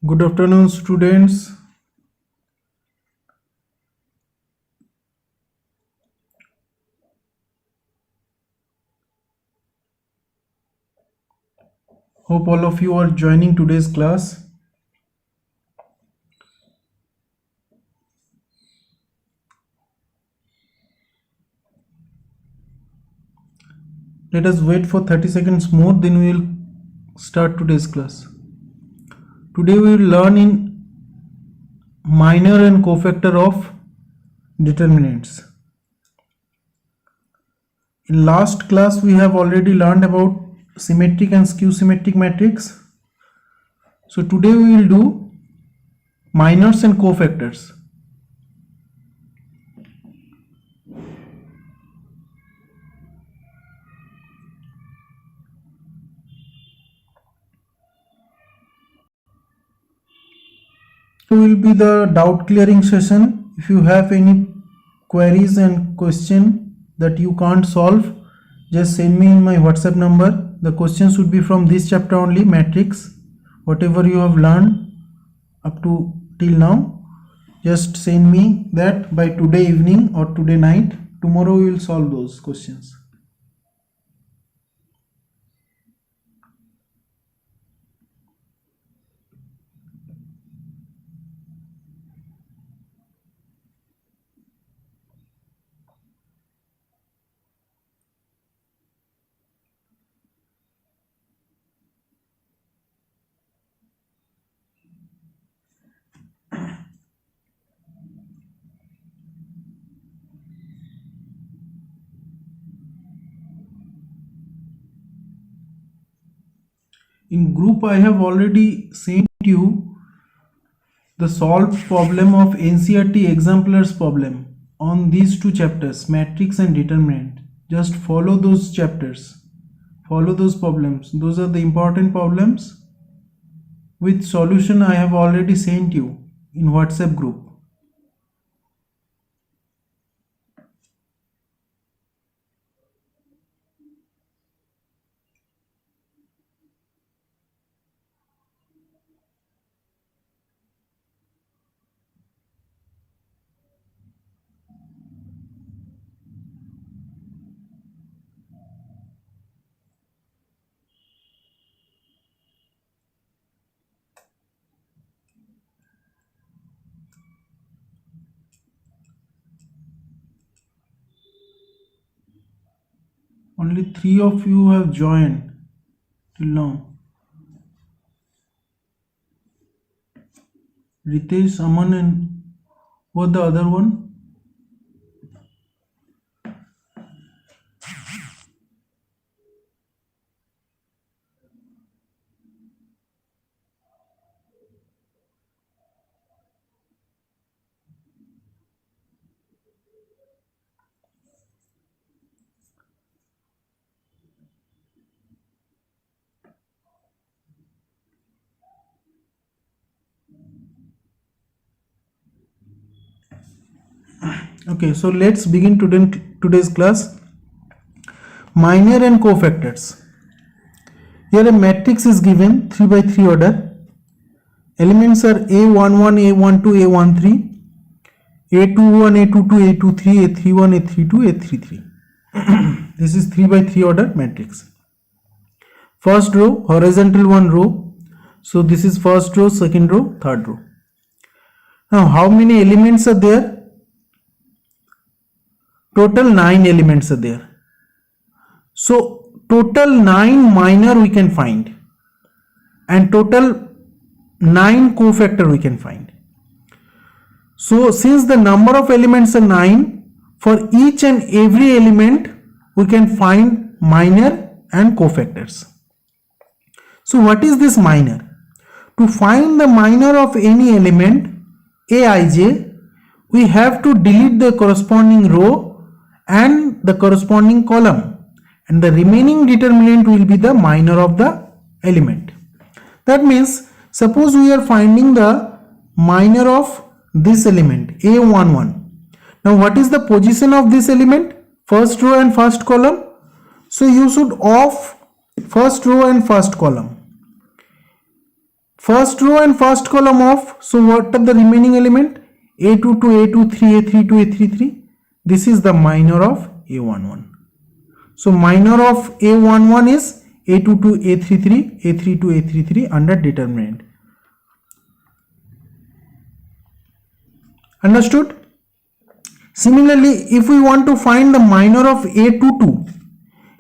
Good afternoon, students. Hope all of you are joining today's class. Let us wait for 30 seconds more, then we will start today's class. Today we will learn in minor and cofactor of determinants. In last class we have already learned about symmetric and skew symmetric matrix. So today we will do minors and cofactors. Will be the doubt clearing session. If you have any queries and question that you can't solve, just send me in my WhatsApp number. The questions should be from this chapter only, matrix. Whatever you have learned up to till now, just send me that by today evening or today night. Tomorrow we will solve those questions. In group I have already sent you the solved problem of NCERT exemplars problem on these two chapters, matrix and determinant. Just follow those chapters, follow those problems. Those are the important problems with solution I have already sent you in WhatsApp group. Only 3 of you have joined till now. Ritesh, Aman, and what the other one? Okay, so let's begin today's class. Minor and cofactors. Here a matrix is given 3 by 3 order. Elements are A11, A12, A13, A21, A22, A23, A31, A32, A33. This is 3 by 3 order matrix. First row, horizontal one row. So this is first row, second row, third row. Now how many elements are there? Total 9 elements are there. So total 9 minor we can find and total 9 cofactor we can find. So since the number of elements are 9, for each and every element we can find minor and cofactors. So what is this minor? To find the minor of any element Aij, we have to delete the corresponding row and the corresponding column, and the remaining determinant will be the minor of the element. That means suppose we are finding the minor of this element A11. Now what is the position of this element? First row and first column. So you should off first row and first column. first row and first column off. So what are the remaining element? A22, A23, A32, A33. This is the minor of A11. So minor of A11 is A22, A33, A32, A33 under determinant. Understood? Similarly, if we want to find the minor of A22,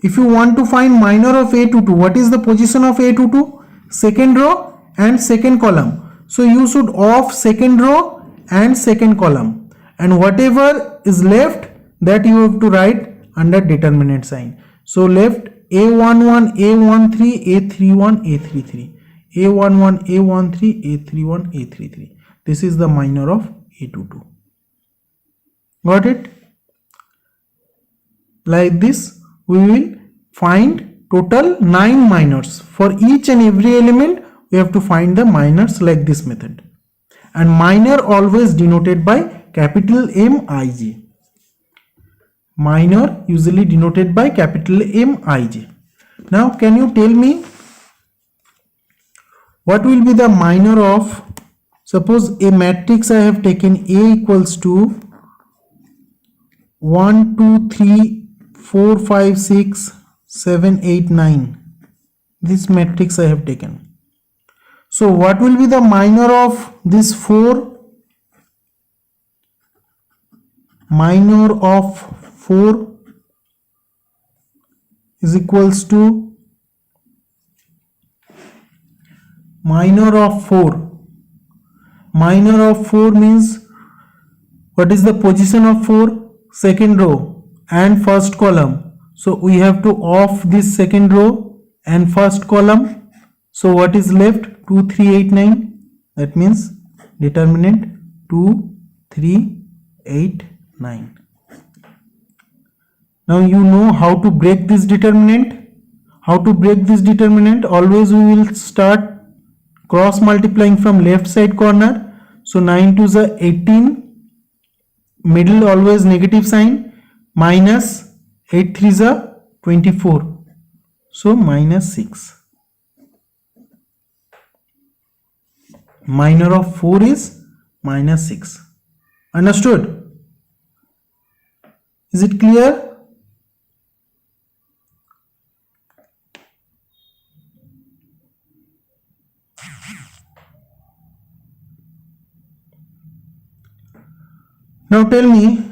if you want to find minor of A22, what is the position of A22? Second row and second column. So you should off second row and second column, and whatever is left, that you have to write under determinant sign. So left A11, A13, A31, A33, A11, A13, A31, A33. This is the minor of A22. Got it? Like this we will find total 9 minors. For each and every element we have to find the minors like this method, and minor always denoted by capital MIJ. Minor usually denoted by capital MIJ. Now can you tell me what will be the minor of, suppose a matrix I have taken A equals to 1, 2, 3, 4, 5, 6, 7, 8, 9. This matrix I have taken. So what will be the minor of this 4? Minor of 4 is equals to minor of 4. Minor of 4 means what is the position of 4? Second row and first column. So we have to off this second row and first column. So what is left? 2, 3, 8, 9. That means determinant 2, 3, 8, 9. Now you know how to break this determinant. How to break this determinant? Always we will start cross multiplying from left side corner. So 9 to the 18. Middle always negative sign, minus 8 3 is a 24, so minus 6. Minor of 4 is minus 6. Understood? Is it clear? Now tell me,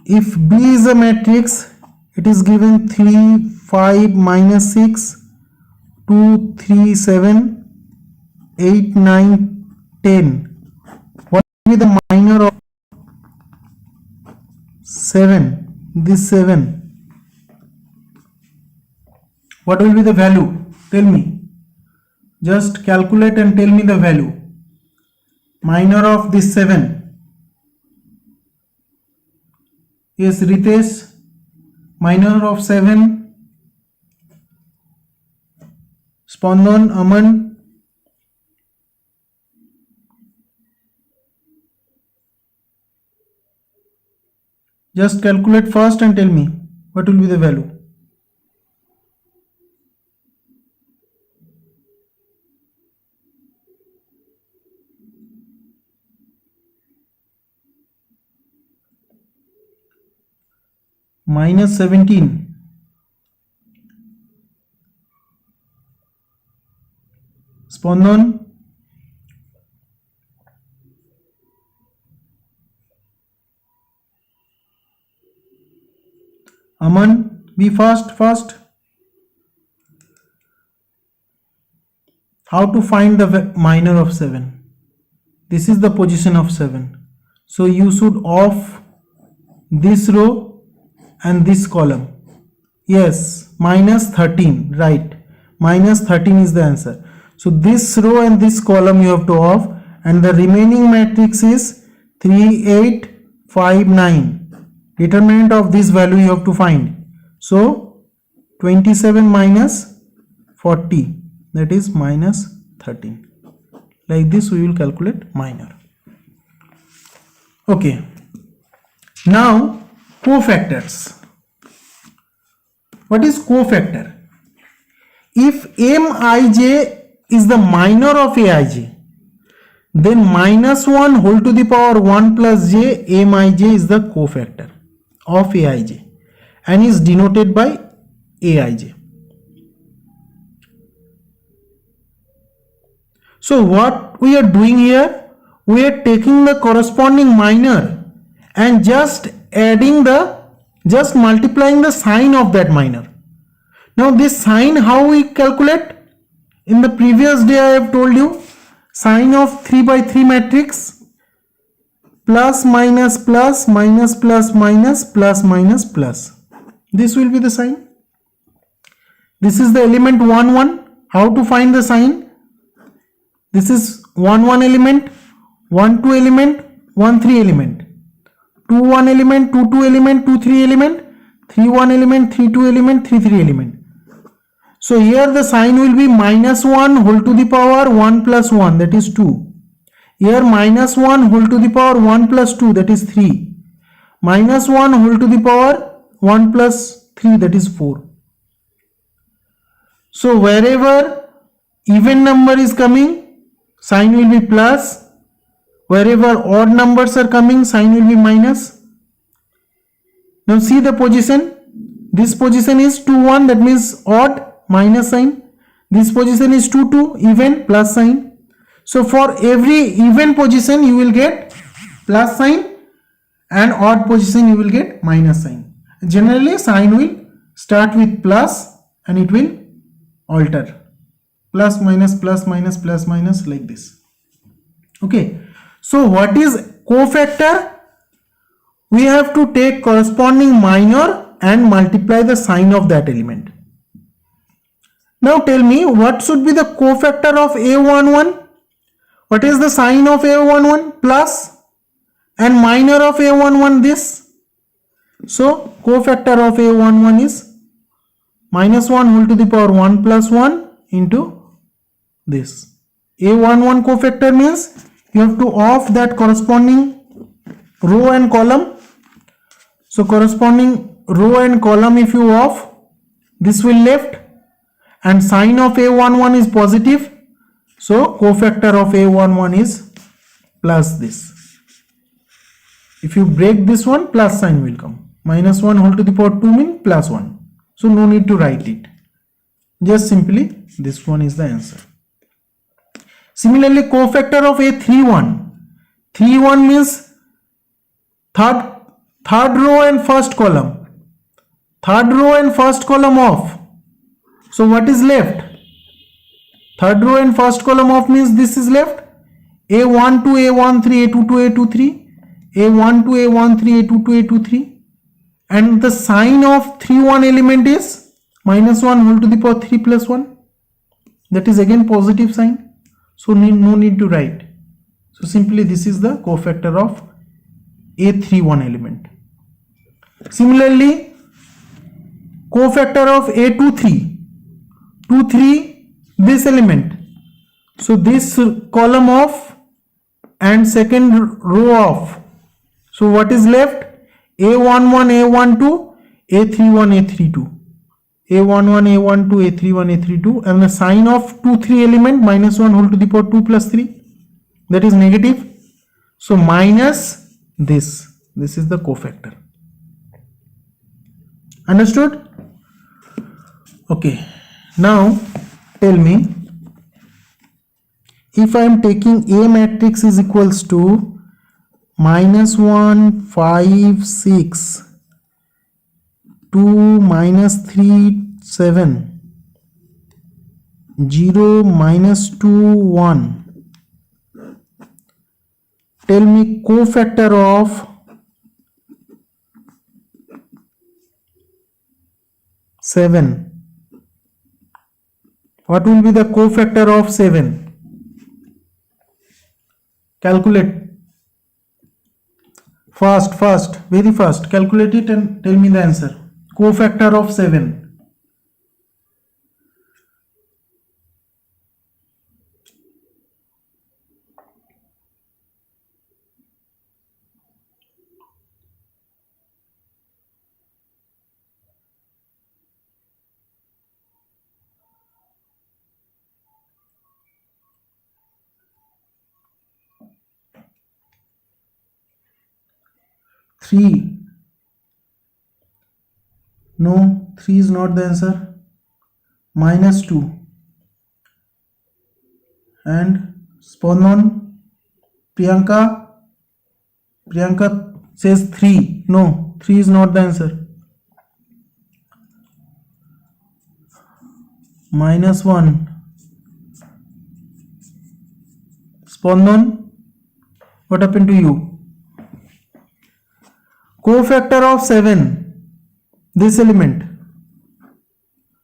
if B is a matrix, it is given 3, 5, minus 6, 2, 3, 7, 8, 9, 10. What will be the minor of 7? This 7. What will be the value? Tell me. Just calculate and tell me the value. Minor of this 7. Yes, Ritesh, minor of 7. Spandan, Aman. Just calculate first and tell me what will be the value. Minus 17. Spandan. Aman, be fast. How to find the minor of 7? This is the position of 7. So you should off this row and this column. Yes, minus 13, right? Minus 13 is the answer. So this row and this column you have to off, and the remaining matrix is 3, 8, 5, 9. Determinant of this value you have to find. So 27 minus 40, that is minus 13. Like this we will calculate minor. Okay. Now cofactors. What is cofactor? If Mij is the minor of aij, then minus 1 whole to the power 1 plus j mij is the cofactor of aij and is denoted by aij. So what we are doing here, we are taking the corresponding minor and just multiplying the sign of that minor. Now this sign, how we calculate? In the previous day I have told you, sign of 3 by 3 matrix, plus minus plus minus plus minus plus minus plus. This will be the sign. This is the element 1 1. How to find the sign? This is 1 1 element, 1 2 element, 1 3 element, 2 1 element, 2 2 element, 2 3 element, 3 1 element, 3 2 element, 3 3 element. So here the sign will be minus 1 whole to the power 1 plus 1, that is 2. Here minus 1 whole to the power 1 plus 2, that is 3. Minus 1 whole to the power 1 plus 3, that is 4. So wherever even number is coming, sign will be plus. Wherever odd numbers are coming, sign will be minus. Now see the position. This position is 2 1, that means odd, minus sign. This position is 2 2, even, plus sign. So for every even position you will get plus sign, and odd position you will get minus sign. Generally sign will start with plus and it will alter, plus minus plus minus plus minus, like this. Okay, so what is cofactor? We have to take corresponding minor and multiply the sign of that element. Now tell me, what should be the cofactor of A11? What is the sign of A11? Plus, and minor of A11 this. So cofactor of A11 is minus 1 whole to the power 1 plus 1 into this. A11 cofactor means you have to off that corresponding row and column. So corresponding row and column if you off, this will left, and sign of A11 is positive, so cofactor of A11 is plus this. If you break this one, plus sign will come. Minus 1 whole to the power 2 means plus 1. So no need to write it. Just simply this one is the answer. Similarly, cofactor of A31. 31 means third row and first column. Third row and first column off. So what is left? Third row and first column off means this is left. A1 to A13, A2 to A23, A1 to A13, A2 to A23, and the sign of 3 1 element is minus 1 whole to the power 3 plus 1. That is again positive sign. So no need to write. So simply this is the cofactor of A31 element. Similarly, cofactor of A23. 2 3 this element, so this column off and second row off. So what is left? A11 A12, A31 A32, A11 A12, A31 A32, and the sign of 2 3 element minus 1 whole to the power 2 plus 3, that is negative. So minus this is the cofactor. Understood? Okay. Now tell me, if I am taking A matrix is equals to minus 1 5 6 2 minus 3 7 0 minus 2 1, tell me cofactor of 7. What will be the cofactor of 7? Calculate. Fast, very fast. Calculate it and tell me the answer. Cofactor of 7. 3. No, 3 is not the answer. Minus 2. And Spandan, Priyanka says 3. No, 3 is not the answer. Minus 1. Spandan, what happened to you? Cofactor of 7, this element.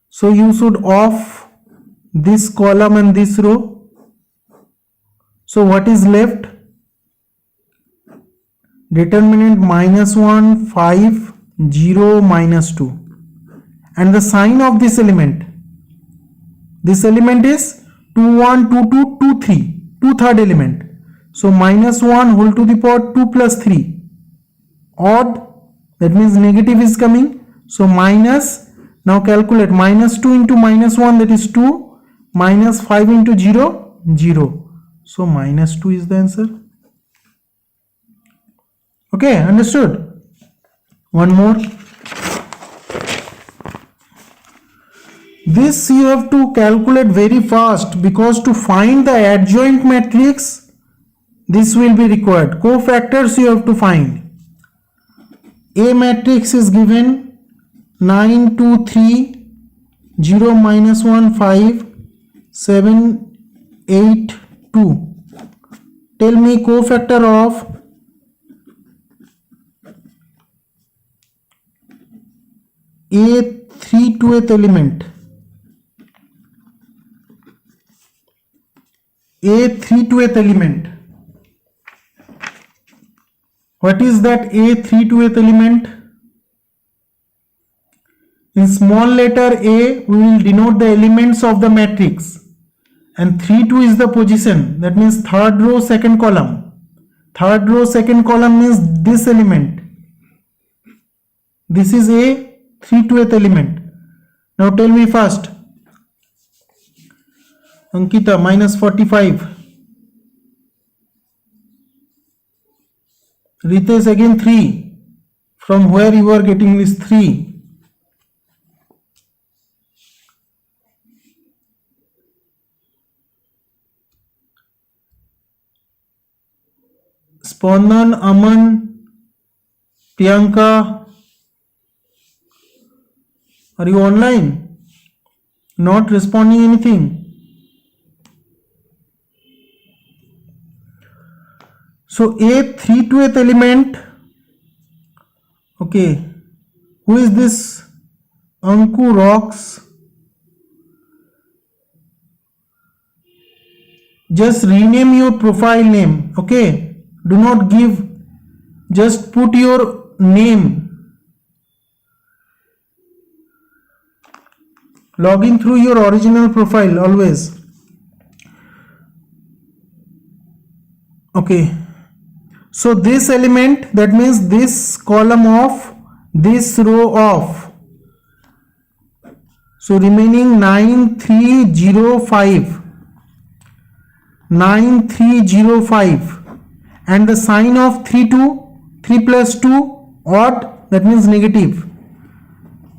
So you should off this column and this row. So what is left? Determinant minus 1, 5, 0, minus 2. And the sign of this element is 2, 1, 2, 2, 2, 3, 2 third element. So minus 1 whole to the power 2 plus 3. Odd, that means negative is coming. So minus, now calculate minus 2 into minus 1, that is 2, minus 5 into 0, 0. So minus 2 is the answer. Okay, understood? One more. This you have to calculate very fast, because to find the adjoint matrix, this will be required. Cofactors you have to find. A matrix is given 9, 2, 3, 0, minus 1, 5, 7, 8, 2. Tell me cofactor of A 3 to 8th element. A 3 to 8th element. What is that A 3 to 8th element? In small letter A, we will denote the elements of the matrix. And 3 2 is the position. That means third row, second column. Third row, second column means this element. This is A 3 to 8th element. Now tell me first. Ankita, minus 45. Ritesh, again 3. From where you are getting this 3? Spandan, Aman, Priyanka, are you online? Not responding anything. So A 3 to 8th element. Okay, who is this? Anku Rocks. Just rename your profile name. Okay, do not give, just put your name. Log in through your original profile always. Okay. So this element, that means this column off, this row off. So remaining 9, 3, 0, 5. 9, 3, 0, 5. And the sign of 3, 2, 3 plus 2, odd, that means negative.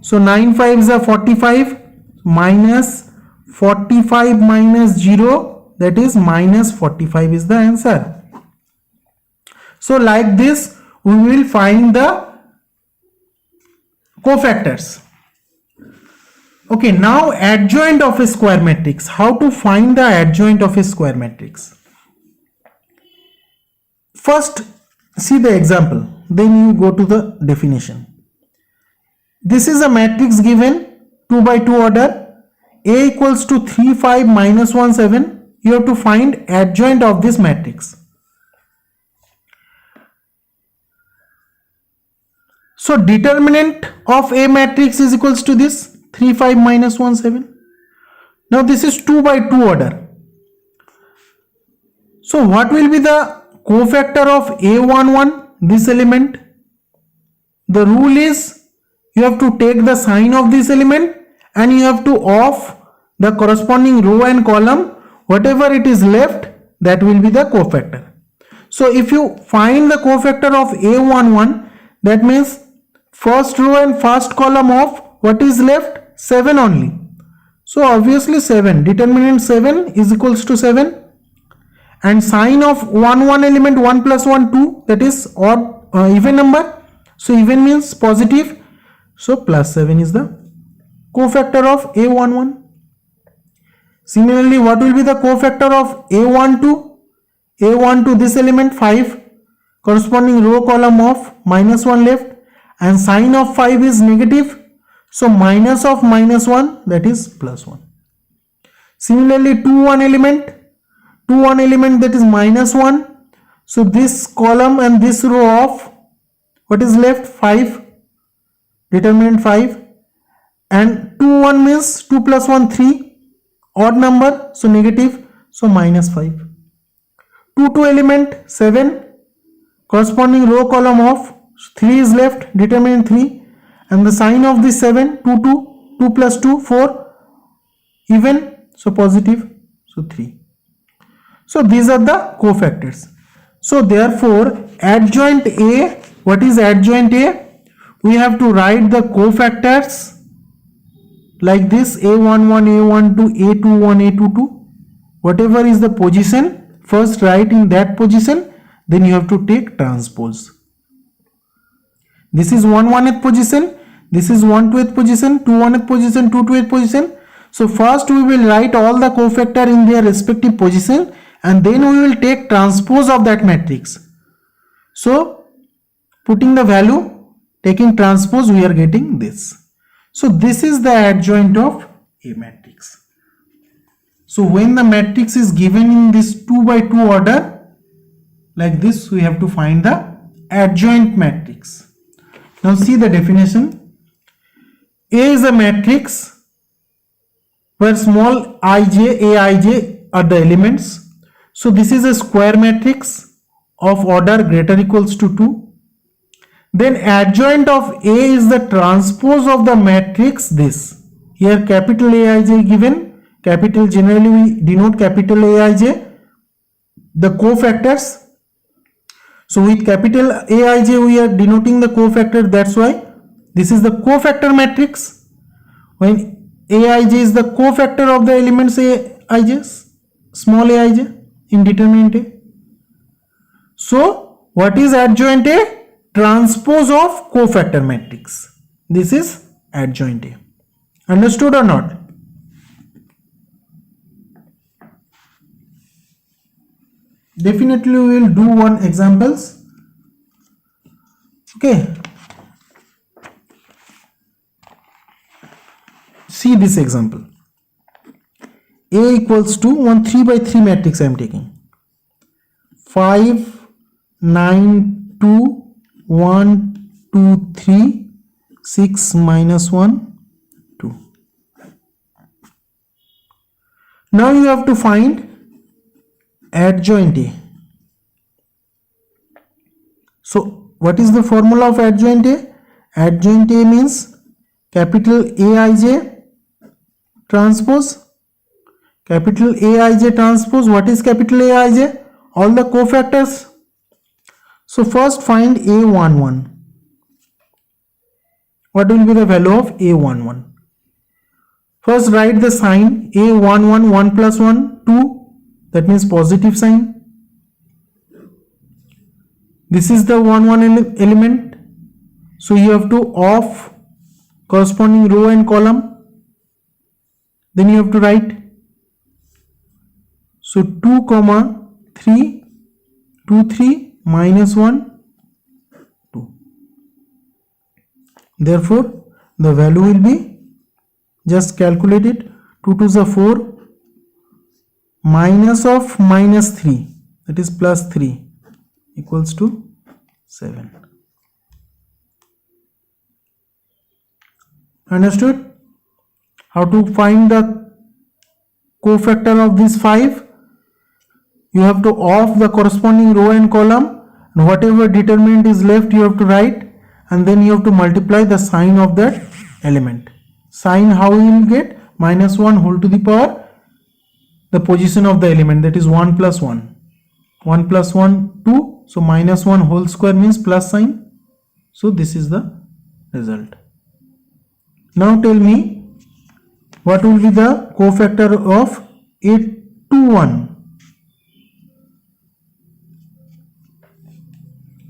So 9 5s are 45, minus 45 minus 0, that is minus 45 is the answer. So like this, we will find the cofactors. Okay, now adjoint of a square matrix. How to find the adjoint of a square matrix? First, see the example, then you go to the definition. This is a matrix given 2 by 2 order. A equals to 3, 5, minus 1, 7. You have to find adjoint of this matrix. So determinant of A matrix is equals to this 3, 5, minus 1, 7. Now this is 2 by 2 order. So what will be the cofactor of A11, this element? The rule is you have to take the sign of this element and you have to off the corresponding row and column. Whatever it is left, that will be the cofactor. So if you find the cofactor of A11, That means first row and first column of what is left? 7 only. So obviously 7, determinant 7 is equals to 7, and sign of 1 element 1 plus 1 2, that is odd even number, so even means positive, so plus 7 is the cofactor of A11. Similarly, what will be the cofactor of A12? A12, this element 5, corresponding row column of -1 left, and sign of 5 is negative, so minus of -1, that is +1. Similarly, 1 element that is -1, so this column and this row of what is left? 5, determinant 5, and 1 means 2 plus 1 3, odd number, so negative, so -5. 2 element 7, corresponding row column of 3 is left, determinant 3, and the sign of this 7, 2 plus 2 4, even, so positive, so 3. So these are the cofactors. So therefore adjoint A, what is adjoint A? We have to write the cofactors like this: A11, A12, A21, A22. Whatever is the position, first write in that position, then you have to take transpose. This is 1/1th position, this is 1/2th position, 2/1th position, 2/2th position. So first we will write all the cofactor in their respective position, and then we will take transpose of that matrix. So putting the value, taking transpose, we are getting this. So this is the adjoint of A matrix. So when the matrix is given in this 2 by 2 order like this, we have to find the adjoint matrix. Now see the definition. A is a matrix where small ij, aij are the elements. So this is a square matrix of order greater equals to 2. Then adjoint of A is the transpose of the matrix this. Here capital Aij given, capital, generally we denote capital Aij, the cofactors. So with capital Aij we are denoting the cofactor, that's why this is the cofactor matrix. When Aij is the cofactor of the elements Aij, small aij in determinant A. So what is adjoint A? Transpose of cofactor matrix. This is adjoint A. Understood or not? Definitely we will do one examples. Okay. See this example. A equals to 1 3 by 3 matrix I am taking. 5 9 2 1 2 3 6 minus 1 2. Now you have to find adjoint A. So what is the formula of adjoint A? Adjoint A means capital Aij transpose. Capital Aij transpose. What is capital Aij? All the cofactors. So first find A11. What will be the value of A11? First write the sign A11, 1 plus 1 2, that means positive sign. This is the 1 element, so you have to off corresponding row and column, then you have to write. So 2 comma 3 2 3 minus 1 2. Therefore the value will be, just calculate it, 2 2s are 4, minus of minus 3, that is plus 3, equals to 7. Understood? How to find the cofactor of this 5? You have to off the corresponding row and column, and whatever determinant is left you have to write, and then you have to multiply the sign of that element. Sign how you will get? Minus 1 whole to the power the position of the element, that is 1 plus 1. 1 plus 1 2, so minus 1 whole square means plus sign, So this is the result. Now tell me what will be the cofactor of A21.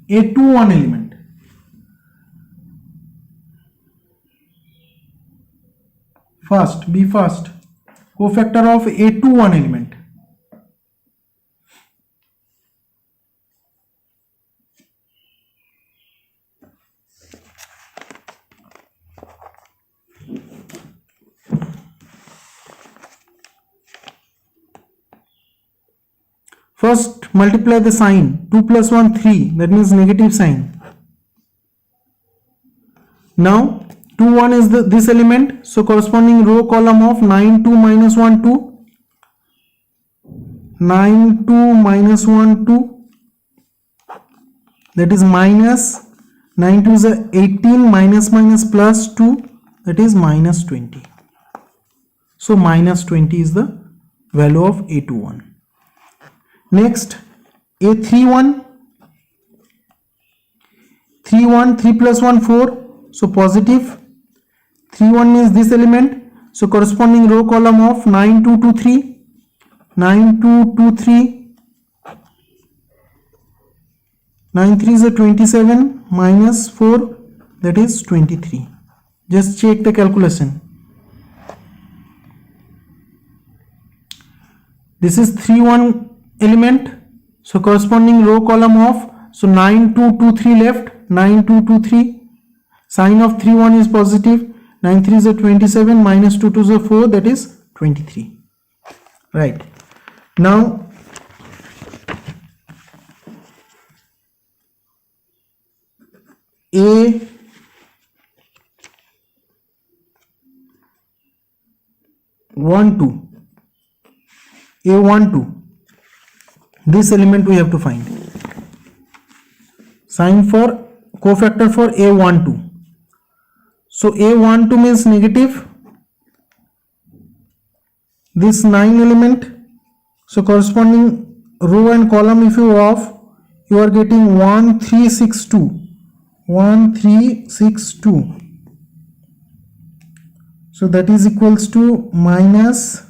A21 element. Be fast. Cofactor of A21 element. First multiply the sign. 2 plus 1 3, that means negative sign. Now 2 1 is this element, so corresponding row column of 9 2 minus 1 2, 9 2 minus 1 2, that is minus 9 2 is 18, minus plus 2, that is minus 20. So minus 20 is the value of A21. Next A31. 3 plus 1 4, so positive. 3 1 means this element, so corresponding row column of 9 2 2 3, 9 2 2 3, 9 3 is a 27, minus 4, that is 23. Just check the calculation. This is 3 1 element, so corresponding row column of, so 9 2 2 3 left, 9 2 2 3, sign of 3 1 is positive, 9 3 is a 27, minus 2 2 is a 4, that is 23. Right. Now A12, this element we have to find. Sign for cofactor for A12. So A12 means negative. This 9 element, so corresponding row and column if you off, you are getting 1 3 6 2, 1 3 6 2. So that is equals to minus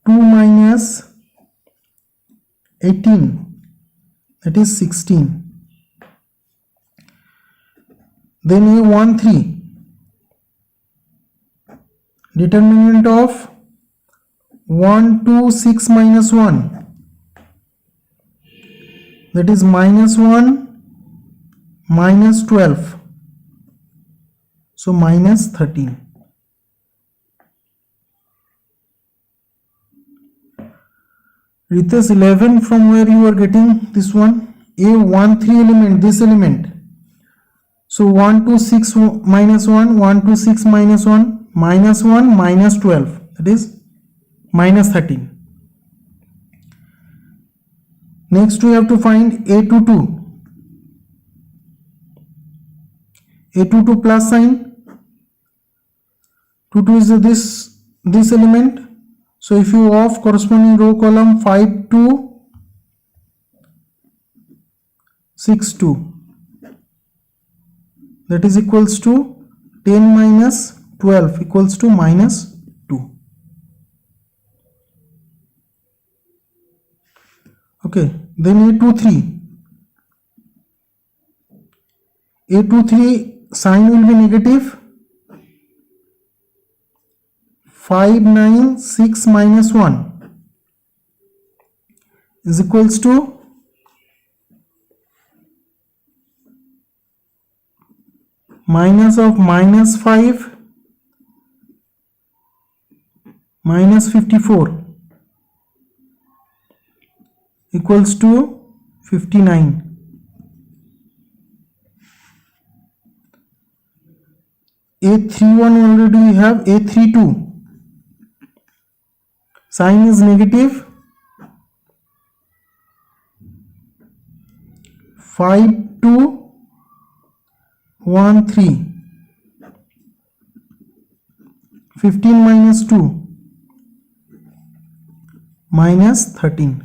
2 minus 18, that is 16. Then A13, determinant of 1 2 6 minus 1, that is minus 1 minus 12, so minus 13. Ritesh 11, from where you are getting this one? A13 element, this element. So 1 2 6 minus 1, 1 2 6 minus 1, minus 1 minus 12, that is minus 13. Next we have to find A22. A22 plus sign. 22 is this element. So if you off corresponding row column 5 2 6 2, that is equals to 10 minus 12 equals to minus 2. Okay, then A23 sign will be negative. 5 9 6 minus 1 is equals to minus of minus 5 minus 54 equals to 59. A31 already we have. A32 sign is negative. 5 2 1 3, 15 minus 2 minus 13.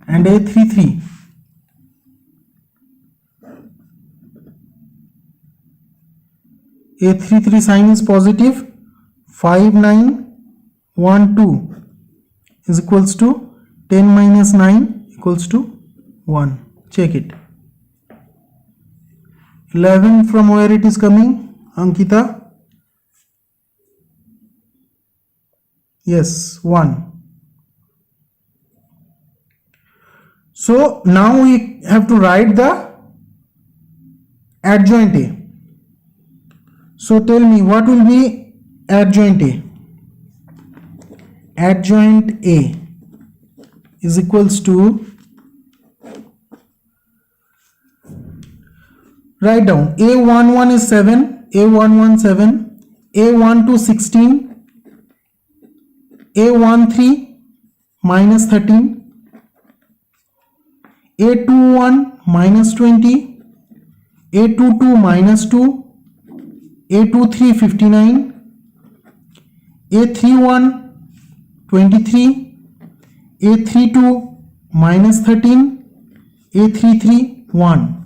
And A33 A33 sign is positive. 5912 is equals to 10 minus 9 equals to 1. Check it. 11 from where it is coming, Ankita? Yes, 1. So now we have to write the adjoint A. So tell me, what will be adjoint A? Adjoint A is equals to, write down, A11 is 7, A11 7, A12 16, A13 minus 13, A21 minus 20, A22 minus 2, A23 59, A31 23, A32 minus 13, A33 1.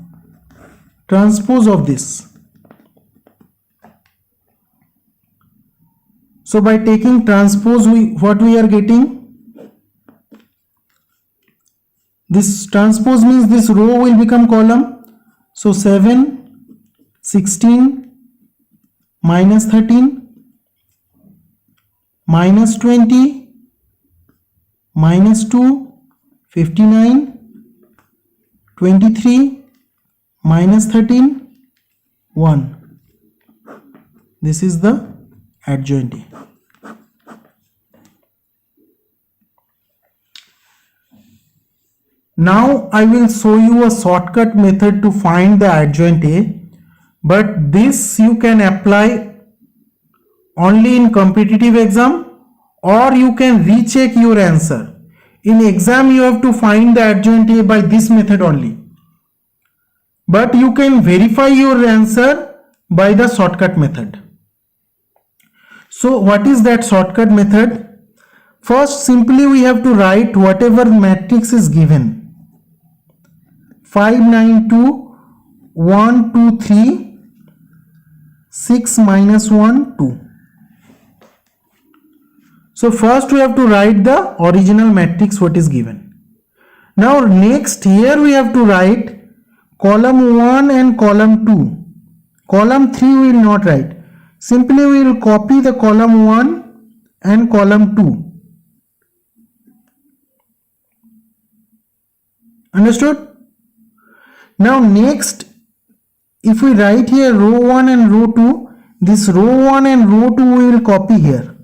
Transpose of this. So by taking transpose, what we are getting? This transpose means this row will become column. So 7, 16, minus 13, minus 20, minus 2, 59, 23, minus 13, 1. This is the adjoint A. Now I will show you a shortcut method to find the adjoint A, but this you can apply only in competitive exam, or you can recheck your answer. In exam you have to find the adjoint A by this method only, but you can verify your answer by the shortcut method. So what is that shortcut method? First, simply we have to write whatever matrix is given. 5 9 2 1 2 3 6 minus 1 2. So first we have to write the original matrix what is given. Now next, here we have to write column 1 and column 2. Column 3 we will not write. Simply we will copy the column 1 and column 2. Understood? Now next, if we write here row 1 and row 2, this row 1 and row 2 we will copy here.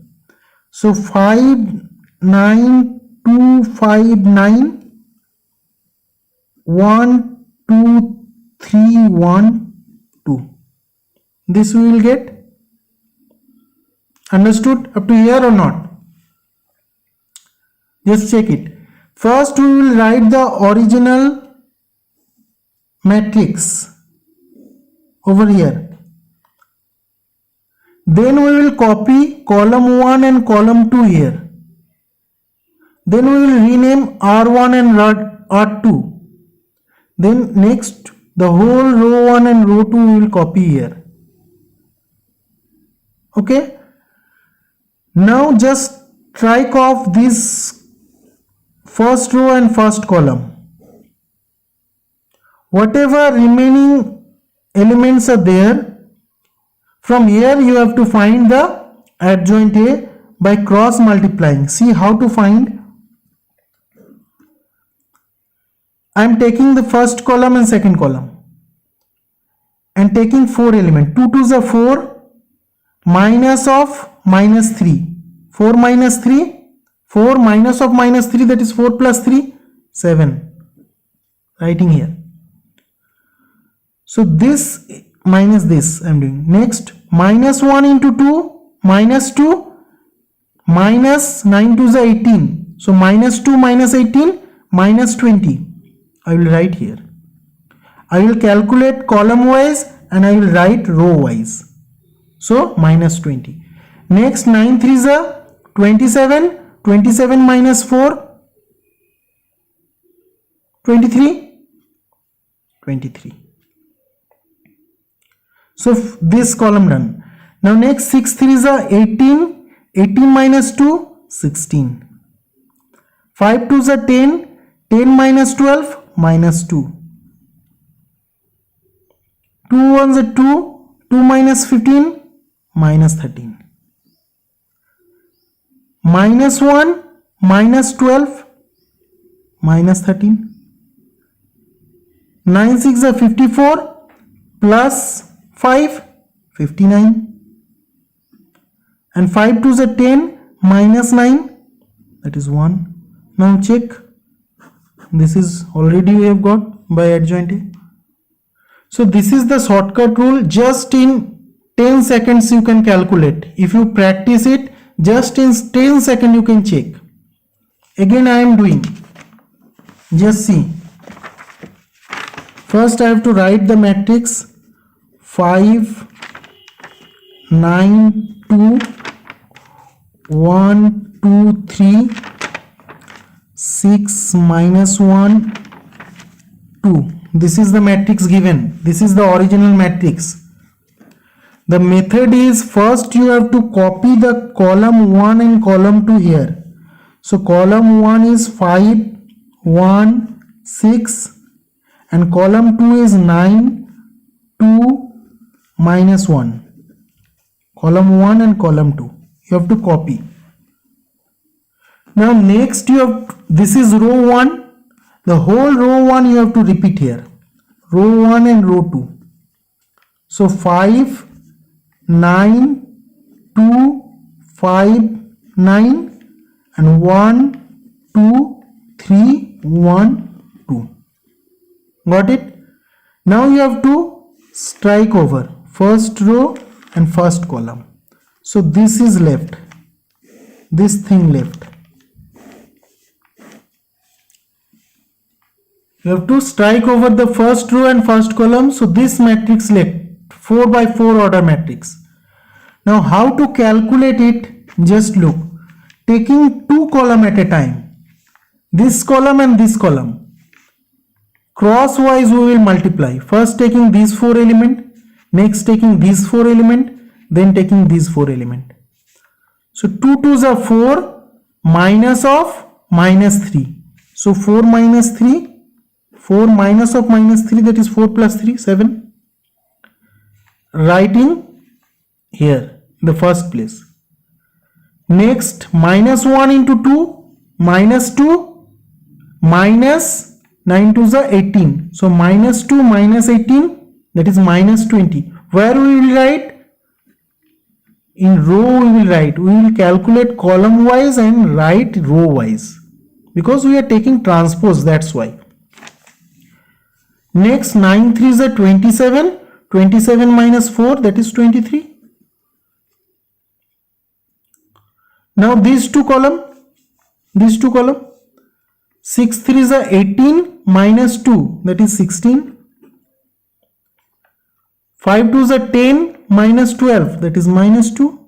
So 5 9 2 5 9 1 2 3 1 2. This we will get. Understood up to here or not? Just check it. First we will write the original matrix over here. Then we will copy column 1 and column 2 here. Then we will rename R1 and R2. Then next, the whole row 1 and row 2 we will copy here. Okay. Now just strike off this first row and first column. Whatever remaining elements are there, from here you have to find the adjoint A by cross multiplying. See how to find. I am taking the first column and second column and taking 4 elements. 2 2s are 4, minus of minus 3. 4 minus 3, 4 minus of minus 3, that is 4 plus 3, 7. Writing here. So this minus this I am doing. Next, minus 1 into 2, minus 2, minus 9 2s are 18. So minus 2 minus 18, minus 20. I will write here. I will calculate column wise and I will write row wise. So minus 20. Next, 9 3s are 27. 27 minus 4, 23. 23. So this column done. Now next 6 3s are 18, 18 minus 2, 16. 5 2s are 10, 10 minus 12, minus 2. 2 1s are 2, 2 minus 15, minus 13. Minus 1, minus 12, minus 13. 9 6 are 54, plus 5, 59. And 5 2s are 10, minus 9, that is 1. Now check, this is already we have got by adjoint A. So this is the shortcut rule. Just in 10 seconds you can calculate. If you practice it, just in 10 seconds you can check. Again I am doing, just see. First I have to write the matrix 5 9 2 1 2 3 6 minus 1 2. This is the matrix given. This is the original matrix. The method is, first you have to copy the column 1 and column 2 here. So column 1 is 5 1 6 and column 2 is 9 2 minus 1. Column 1 and column 2 you have to copy. Now next you have, this is row 1, the whole row 1 you have to repeat here, row 1 and row 2. So 5 9 2 5 9 and 1 2 3 1 2. Got it? Now you have to strike over first row and first column. So this is left, this thing left. You have to strike over the first row and first column. So this matrix left, 4 by 4 order matrix. Now how to calculate it? Just look, taking 2 columns at a time, this column and this column, crosswise we will multiply. First taking these 4 elements, next taking these 4 elements, then taking these 4 elements. So 2 2s are 4, minus of minus 3. So 4 minus 3, 4 minus of minus 3, that is 4 plus 3, 7. Writing here, the first place. Next, minus 1 into 2, minus 2, minus 9 2s are 18. So minus 2 minus 18, that is minus 20. Where we will write? In row we will write. We will calculate column wise and write row wise, because we are taking transpose, that's why. Next 9 3s are 27. 27 minus 4, that is 23. Now these two column, 6 3s are 18 minus 2, that is 16. 5 2s are 10 minus 12, that is minus 2.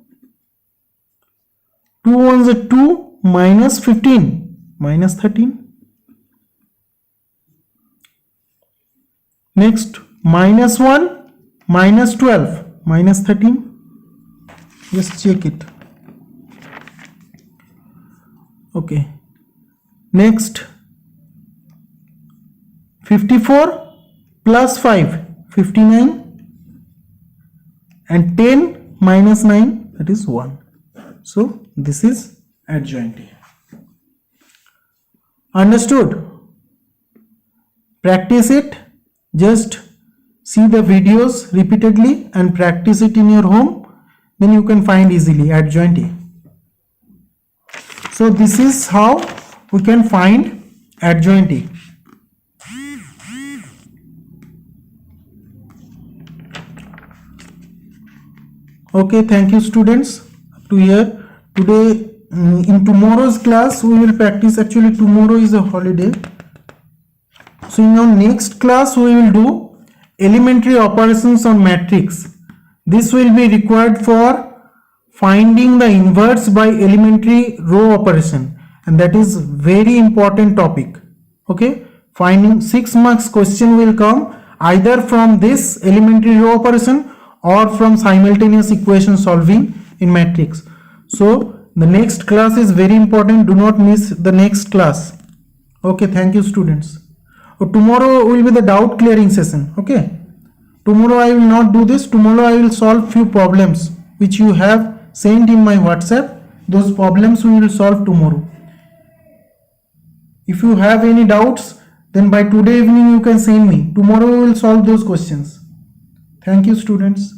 2 1s are 2 minus 15, minus 13. Next minus 1 minus 12, minus 13. Just check it. Okay. Next 54 plus 5, 59. And 10 minus 9, that is 1. So this is adjoint A. Understood? Practice it. Just see the videos repeatedly and practice it in your home. Then you can find easily adjoint A. So this is how we can find adjoint A. Okay, thank you students up to here. Today in tomorrow's class we will practice, actually tomorrow is a holiday. So in our next class we will do elementary operations on matrix. This will be required for finding the inverse by elementary row operation, and that is very important topic. Okay, finding 6 marks question will come either from this elementary row operation or from simultaneous equation solving in matrix. So the next class is very important, do not miss the next class. Okay, thank you students. Tomorrow will be the doubt clearing session. Okay, tomorrow I will not do this. Tomorrow I will solve few problems which you have sent in my WhatsApp. Those problems we will solve tomorrow. If you have any doubts, then by today evening you can send me. Tomorrow we will solve those questions. Thank you students.